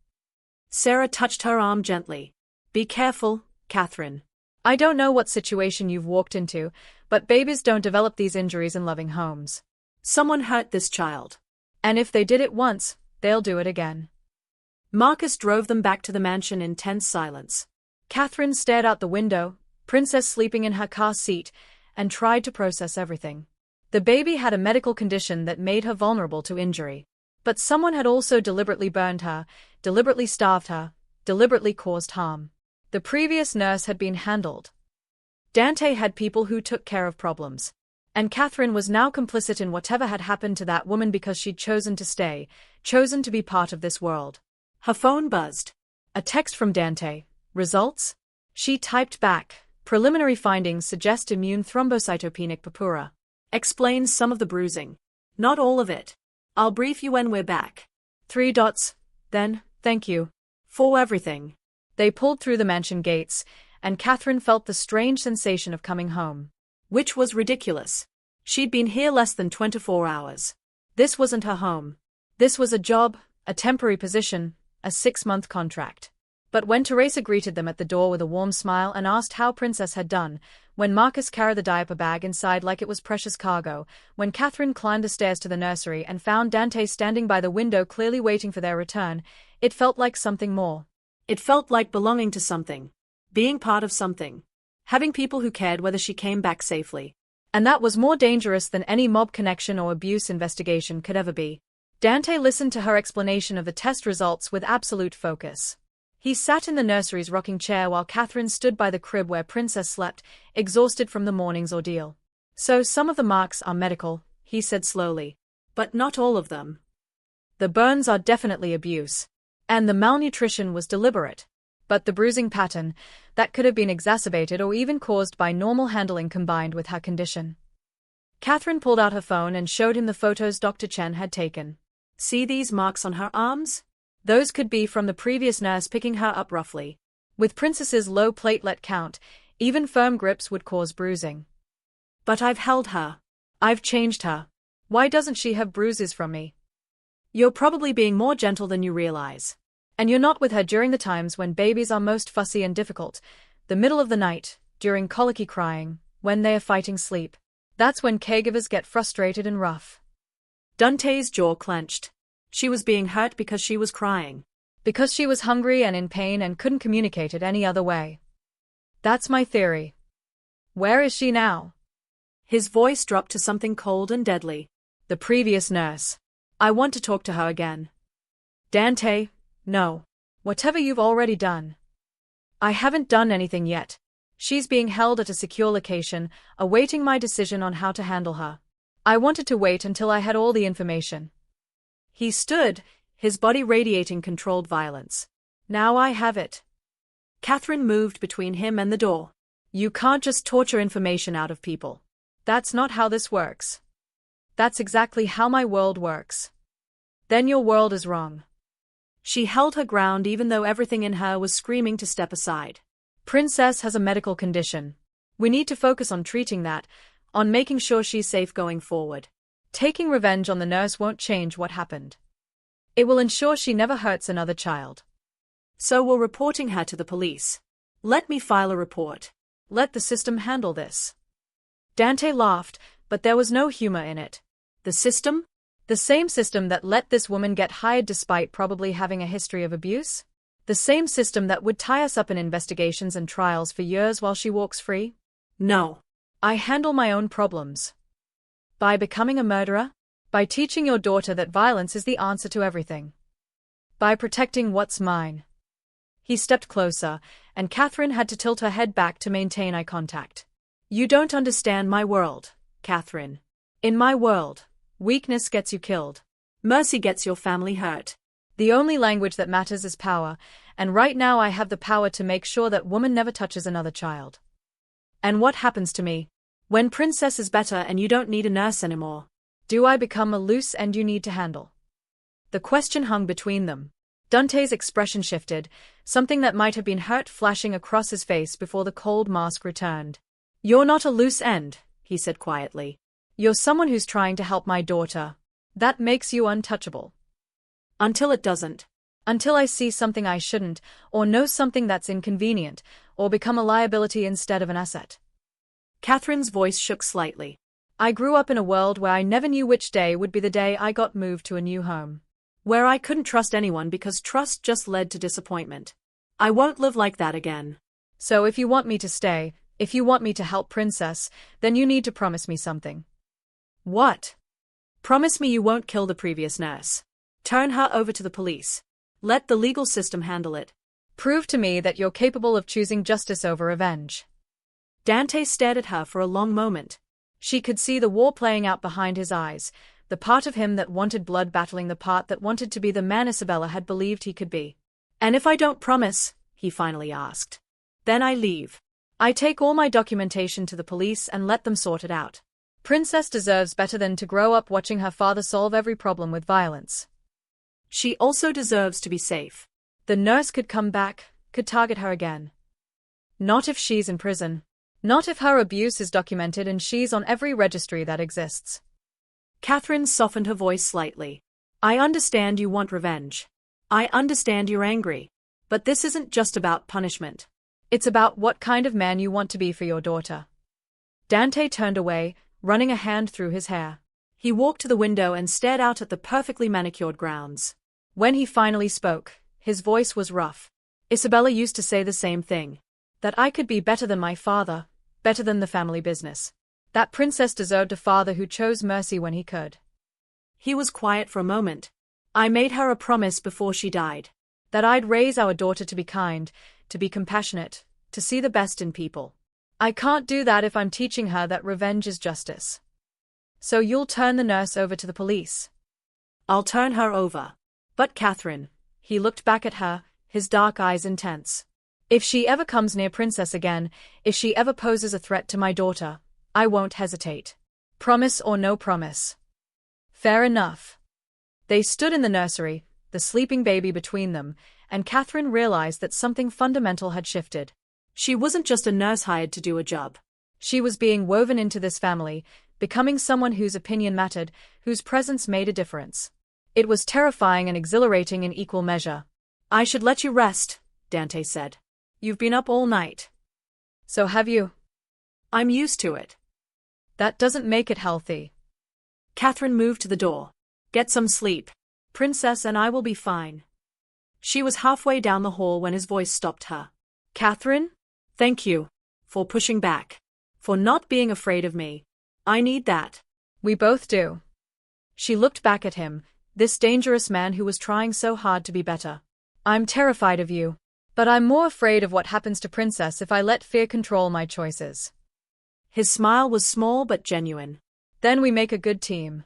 Sarah touched her arm gently. Be careful, Kathryn. I don't know what situation you've walked into, but babies don't develop these injuries in loving homes. Someone hurt this child. And if they did it once, they'll do it again. Marcus drove them back to the mansion in tense silence. Kathryn stared out the window, Princess sleeping in her car seat, and tried to process everything. The baby had a medical condition that made her vulnerable to injury. But someone had also deliberately burned her, deliberately starved her, deliberately caused harm. The previous nurse had been handled. Dante had people who took care of problems. And Kathryn was now complicit in whatever had happened to that woman because she'd chosen to stay, chosen to be part of this world. Her phone buzzed. A text from Dante. Results? She typed back. Preliminary findings suggest immune thrombocytopenic purpura. Explains some of the bruising. Not all of it. I'll brief you when we're back. 3 dots. Then, thank you. For everything. They pulled through the mansion gates, and Kathryn felt the strange sensation of coming home. Which was ridiculous. She'd been here less than 24 hours. This wasn't her home. This was a job, a temporary position, a 6-month contract. But when Teresa greeted them at the door with a warm smile and asked how Princess had done, when Marcus carried the diaper bag inside like it was precious cargo, when Kathryn climbed the stairs to the nursery and found Dante standing by the window clearly waiting for their return, it felt like something more. It felt like belonging to something. Being part of something. Having people who cared whether she came back safely. And that was more dangerous than any mob connection or abuse investigation could ever be. Dante listened to her explanation of the test results with absolute focus. He sat in the nursery's rocking chair while Kathryn stood by the crib where Princess slept, exhausted from the morning's ordeal. So some of the marks are medical, he said slowly. But not all of them. The burns are definitely abuse. And the malnutrition was deliberate. But the bruising pattern, that could have been exacerbated or even caused by normal handling combined with her condition. Kathryn pulled out her phone and showed him the photos Dr. Chen had taken. See these marks on her arms? Those could be from the previous nurse picking her up roughly. With Princess's low platelet count, even firm grips would cause bruising. But I've held her. I've changed her. Why doesn't she have bruises from me? You're probably being more gentle than you realize. And you're not with her during the times when babies are most fussy and difficult, the middle of the night, during colicky crying, when they are fighting sleep. That's when caregivers get frustrated and rough. Dante's jaw clenched. She was being hurt because she was crying. Because she was hungry and in pain and couldn't communicate it any other way. That's my theory. Where is she now? His voice dropped to something cold and deadly. The previous nurse. I want to talk to her again. Dante, no. Whatever you've already done. I haven't done anything yet. She's being held at a secure location, awaiting my decision on how to handle her. I wanted to wait until I had all the information. He stood, his body radiating controlled violence. Now I have it. Kathryn moved between him and the door. You can't just torture information out of people. That's not how this works. That's exactly how my world works. Then your world is wrong. She held her ground even though everything in her was screaming to step aside. Princess has a medical condition. We need to focus on treating that, on making sure she's safe going forward. Taking revenge on the nurse won't change what happened. It will ensure she never hurts another child. So we're reporting her to the police. Let me file a report. Let the system handle this. Dante laughed, but there was no humor in it. The system? The same system that let this woman get hired despite probably having a history of abuse? The same system that would tie us up in investigations and trials for years while she walks free? No. I handle my own problems. By becoming a murderer? By teaching your daughter that violence is the answer to everything. By protecting what's mine. He stepped closer, and Kathryn had to tilt her head back to maintain eye contact. You don't understand my world, Kathryn. In my world, weakness gets you killed. Mercy gets your family hurt. The only language that matters is power, and right now I have the power to make sure that woman never touches another child. And what happens to me? When Princess is better and you don't need a nurse anymore. Do I become a loose end you need to handle? The question hung between them. Dante's expression shifted, something that might have been hurt flashing across his face before the cold mask returned. You're not a loose end, he said quietly. You're someone who's trying to help my daughter. That makes you untouchable. Until it doesn't. Until I see something I shouldn't, or know something that's inconvenient, or become a liability instead of an asset. Kathryn's voice shook slightly. I grew up in a world where I never knew which day would be the day I got moved to a new home. Where I couldn't trust anyone because trust just led to disappointment. I won't live like that again. So if you want me to stay, if you want me to help Princess, then you need to promise me something. What? Promise me you won't kill the previous nurse. Turn her over to the police. Let the legal system handle it. Prove to me that you're capable of choosing justice over revenge. Dante stared at her for a long moment. She could see the war playing out behind his eyes, the part of him that wanted blood battling the part that wanted to be the man Isabella had believed he could be. And if I don't promise, he finally asked, then I leave. I take all my documentation to the police and let them sort it out. Princess deserves better than to grow up watching her father solve every problem with violence. She also deserves to be safe. The nurse could come back, could target her again. Not if she's in prison. Not if her abuse is documented and she's on every registry that exists. Kathryn softened her voice slightly. I understand you want revenge. I understand you're angry. But this isn't just about punishment. It's about what kind of man you want to be for your daughter. Dante turned away, running a hand through his hair. He walked to the window and stared out at the perfectly manicured grounds. When he finally spoke, his voice was rough. Isabella used to say the same thing. That I could be better than my father, better than the family business. That Princess deserved a father who chose mercy when he could. He was quiet for a moment. I made her a promise before she died. That I'd raise our daughter to be kind, to be compassionate, to see the best in people. I can't do that if I'm teaching her that revenge is justice. So you'll turn the nurse over to the police. I'll turn her over. But Kathryn, he looked back at her, his dark eyes intense. If she ever comes near Princess again, if she ever poses a threat to my daughter, I won't hesitate. Promise or no promise. Fair enough. They stood in the nursery, the sleeping baby between them, and Kathryn realized that something fundamental had shifted. She wasn't just a nurse hired to do a job. She was being woven into this family, becoming someone whose opinion mattered, whose presence made a difference. It was terrifying and exhilarating in equal measure. I should let you rest, Dante said. You've been up all night. So have you. I'm used to it. That doesn't make it healthy. Kathryn moved to the door. Get some sleep. Princess and I will be fine. She was halfway down the hall when his voice stopped her. Kathryn? Thank you. For pushing back. For not being afraid of me. I need that. We both do. She looked back at him, this dangerous man who was trying so hard to be better. I'm terrified of you. But I'm more afraid of what happens to Princess if I let fear control my choices. His smile was small but genuine. Then we make a good team.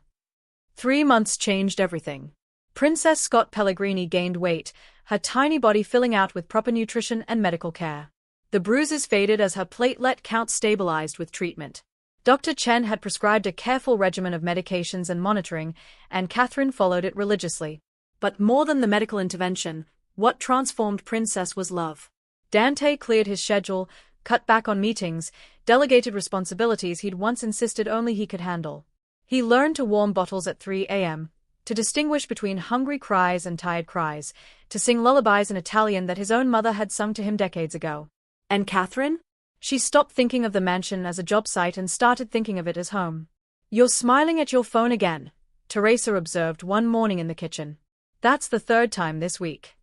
3 months changed everything. Princess Scott Pellegrini gained weight, her tiny body filling out with proper nutrition and medical care. The bruises faded as her platelet count stabilized with treatment. Dr. Chen had prescribed a careful regimen of medications and monitoring, and Kathryn followed it religiously. But more than the medical intervention, what transformed Princess was love. Dante cleared his schedule, cut back on meetings, delegated responsibilities he'd once insisted only he could handle. He learned to warm bottles at 3 a.m., to distinguish between hungry cries and tired cries, to sing lullabies in Italian that his own mother had sung to him decades ago. And Kathryn? She stopped thinking of the mansion as a job site and started thinking of it as home. You're smiling at your phone again, Teresa observed one morning in the kitchen. That's the 3rd time this week.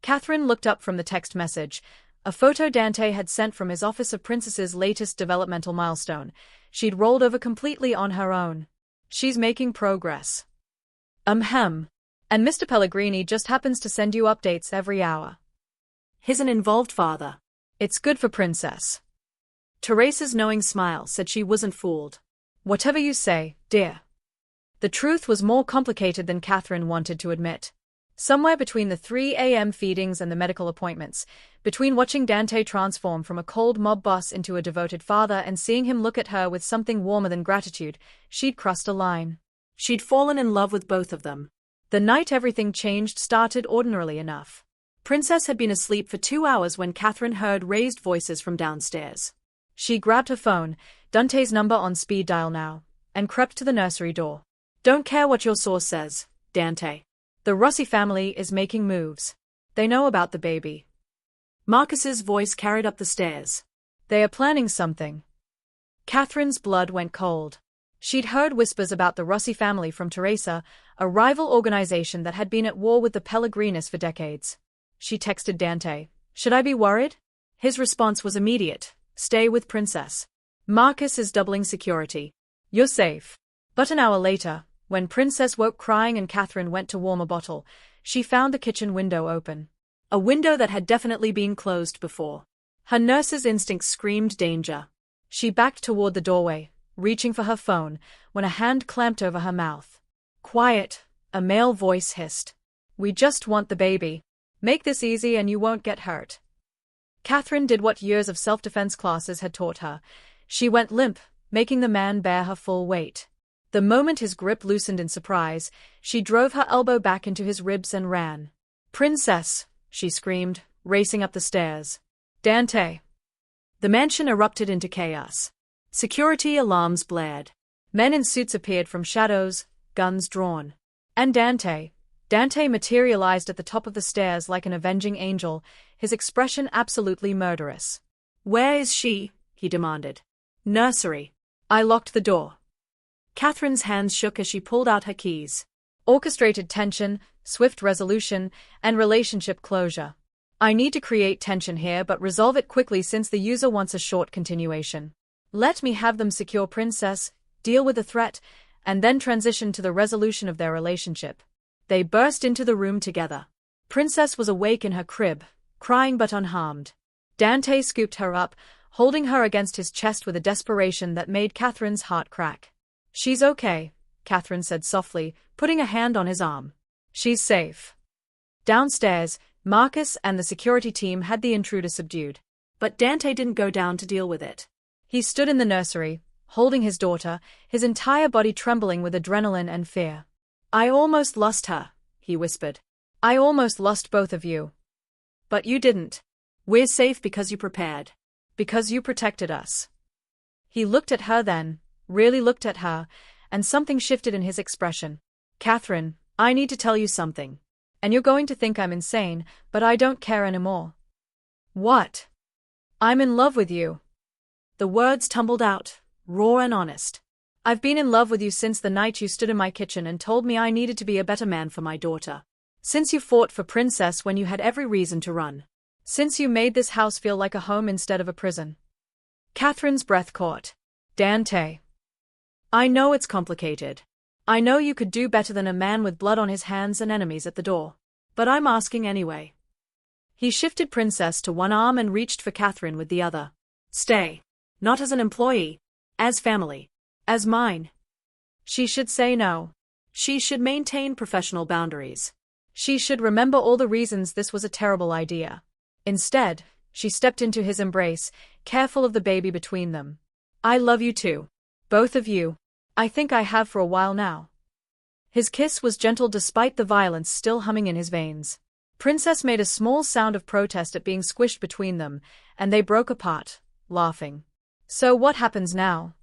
Kathryn looked up from the text message, a photo Dante had sent from his office of Princess's latest developmental milestone. She'd rolled over completely on her own. She's making progress. And Mr. Pellegrini just happens to send you updates every hour. He's an involved father. It's good for Princess. Teresa's knowing smile said she wasn't fooled. Whatever you say, dear. The truth was more complicated than Kathryn wanted to admit. Somewhere between the 3 a.m. feedings and the medical appointments, between watching Dante transform from a cold mob boss into a devoted father and seeing him look at her with something warmer than gratitude, she'd crossed a line. She'd fallen in love with both of them. The night everything changed started ordinarily enough. Princess had been asleep for 2 hours when Kathryn heard raised voices from downstairs. She grabbed her phone, Dante's number on speed dial now, and crept to the nursery door. Don't care what your source says, Dante. The Rossi family is making moves. They know about the baby. Marcus's voice carried up the stairs. They are planning something. Kathryn's blood went cold. She'd heard whispers about the Rossi family from Teresa, a rival organization that had been at war with the Pellegrinis for decades. She texted Dante, "Should I be worried?" His response was immediate, "Stay with Princess. Marcus is doubling security. You're safe." But an hour later, when Princess woke crying and Kathryn went to warm a bottle, she found the kitchen window open. A window that had definitely been closed before. Her nurse's instincts screamed danger. She backed toward the doorway, reaching for her phone, when a hand clamped over her mouth. "Quiet," a male voice hissed. "We just want the baby. Make this easy and you won't get hurt." Kathryn did what years of self-defense classes had taught her. She went limp, making the man bear her full weight. The moment his grip loosened in surprise, she drove her elbow back into his ribs and ran. "Princess!" she screamed, racing up the stairs. "Dante!" The mansion erupted into chaos. Security alarms blared. Men in suits appeared from shadows, guns drawn. And Dante materialized at the top of the stairs like an avenging angel, his expression absolutely murderous. "Where is she?" he demanded. "Nursery." I locked the door. Kathryn's hands shook as she pulled out her keys. Orchestrated tension, swift resolution, and relationship closure. I need to create tension here but resolve it quickly since the user wants a short continuation. Let me have them secure Princess, deal with the threat, and then transition to the resolution of their relationship. They burst into the room together. Princess was awake in her crib, crying but unharmed. Dante scooped her up, holding her against his chest with a desperation that made Kathryn's heart crack. "She's okay," Kathryn said softly, putting a hand on his arm. "She's safe." Downstairs, Marcus and the security team had the intruder subdued. But Dante didn't go down to deal with it. He stood in the nursery, holding his daughter, his entire body trembling with adrenaline and fear. "I almost lost her," he whispered. "I almost lost both of you. But you didn't. We're safe because you prepared. Because you protected us." He looked at her then, really looked at her, and something shifted in his expression. "Kathryn, I need to tell you something. And you're going to think I'm insane, but I don't care anymore." "What?" "I'm in love with you." The words tumbled out, raw and honest. "I've been in love with you since the night you stood in my kitchen and told me I needed to be a better man for my daughter. Since you fought for Princess when you had every reason to run. Since you made this house feel like a home instead of a prison." Kathryn's breath caught. "Dante." I know it's complicated. I know you could do better than a man with blood on his hands and enemies at the door. But I'm asking anyway. He shifted Princess to one arm and reached for Kathryn with the other. Stay. Not as an employee. As family. As mine. She should say no. She should maintain professional boundaries. She should remember all the reasons this was a terrible idea. Instead, she stepped into his embrace, careful of the baby between them. I love you too. Both of you. I think I have for a while now. His kiss was gentle despite the violence still humming in his veins. Princess made a small sound of protest at being squished between them, and they broke apart, laughing. So what happens now?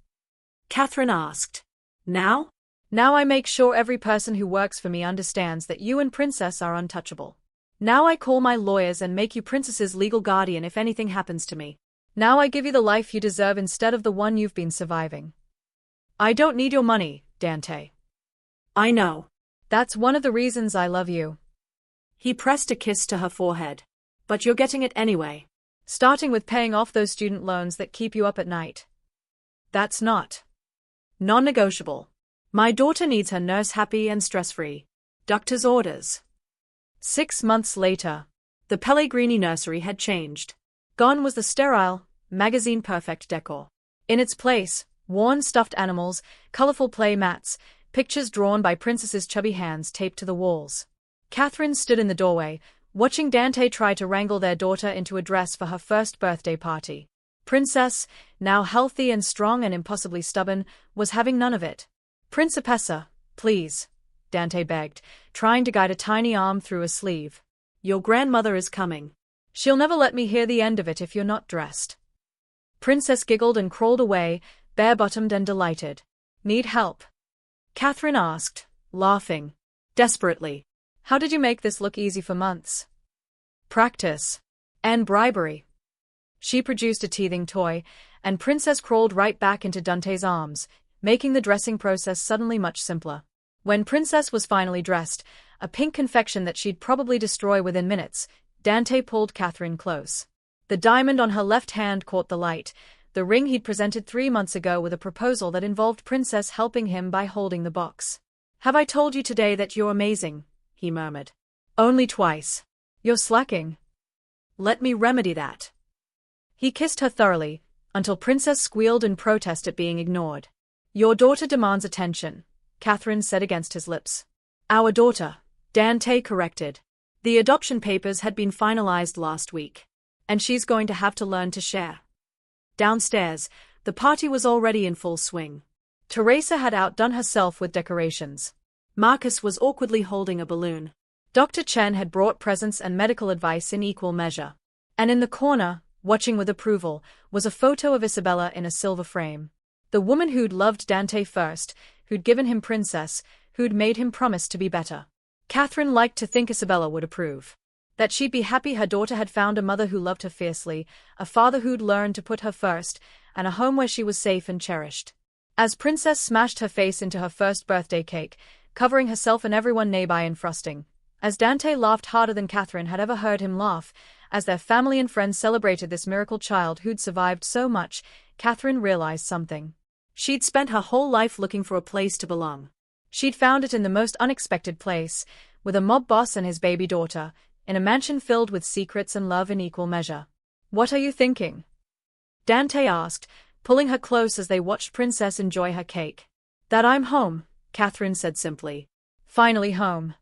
Kathryn asked. Now? Now I make sure every person who works for me understands that you and Princess are untouchable. Now I call my lawyers and make you Princess's legal guardian if anything happens to me. Now I give you the life you deserve instead of the one you've been surviving. I don't need your money, Dante. I know. That's one of the reasons I love you. He pressed a kiss to her forehead. But you're getting it anyway. Starting with paying off those student loans that keep you up at night. That's not non-negotiable. My daughter needs her nurse happy and stress-free. Doctor's orders. 6 months later, the Pellegrini nursery had changed. Gone was the sterile, magazine-perfect decor. In its place, worn stuffed animals, colorful play mats, pictures drawn by Princess's chubby hands taped to the walls. Kathryn stood in the doorway, watching Dante try to wrangle their daughter into a dress for her first birthday party. Princess, now healthy and strong and impossibly stubborn, was having none of it. Principessa, please, Dante begged, trying to guide a tiny arm through a sleeve. Your grandmother is coming. She'll never let me hear the end of it if you're not dressed. Princess giggled and crawled away, bare-bottomed and delighted. Need help? Kathryn asked, laughing. Desperately. How did you make this look easy for months? Practice. And bribery. She produced a teething toy, and Princess crawled right back into Dante's arms, making the dressing process suddenly much simpler. When Princess was finally dressed, a pink confection that she'd probably destroy within minutes, Dante pulled Kathryn close. The diamond on her left hand caught the light, the ring he'd presented 3 months ago with a proposal that involved Princess helping him by holding the box. Have I told you today that you're amazing? He murmured. Only twice. You're slacking. Let me remedy that. He kissed her thoroughly, until Princess squealed in protest at being ignored. Your daughter demands attention, Kathryn said against his lips. Our daughter, Dante corrected. The adoption papers had been finalized last week. And she's going to have to learn to share. Downstairs, the party was already in full swing. Teresa had outdone herself with decorations. Marcus was awkwardly holding a balloon. Dr. Chen had brought presents and medical advice in equal measure. And in the corner, watching with approval, was a photo of Isabella in a silver frame. The woman who'd loved Dante first, who'd given him Princess, who'd made him promise to be better. Kathryn liked to think Isabella would approve. That she'd be happy her daughter had found a mother who loved her fiercely, a father who'd learned to put her first, and a home where she was safe and cherished. As Princess smashed her face into her first birthday cake, covering herself and everyone nearby in frosting, as Dante laughed harder than Kathryn had ever heard him laugh, as their family and friends celebrated this miracle child who'd survived so much, Kathryn realized something. She'd spent her whole life looking for a place to belong. She'd found it in the most unexpected place, with a mob boss and his baby daughter, in a mansion filled with secrets and love in equal measure. What are you thinking? Dante asked, pulling her close as they watched Princess enjoy her cake. That I'm home, Kathryn said simply. Finally home.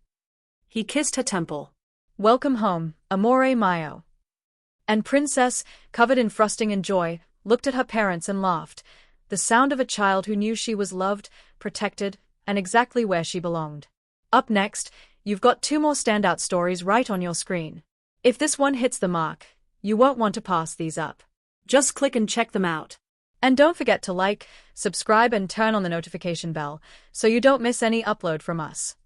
He kissed her temple. Welcome home, amore mio. And Princess, covered in frosting and joy, looked at her parents and laughed, the sound of a child who knew she was loved, protected, and exactly where she belonged. Up next, you've got 2 more standout stories right on your screen. If this one hits the mark, you won't want to pass these up. Just click and check them out. And don't forget to like, subscribe and turn on the notification bell, so you don't miss any upload from us.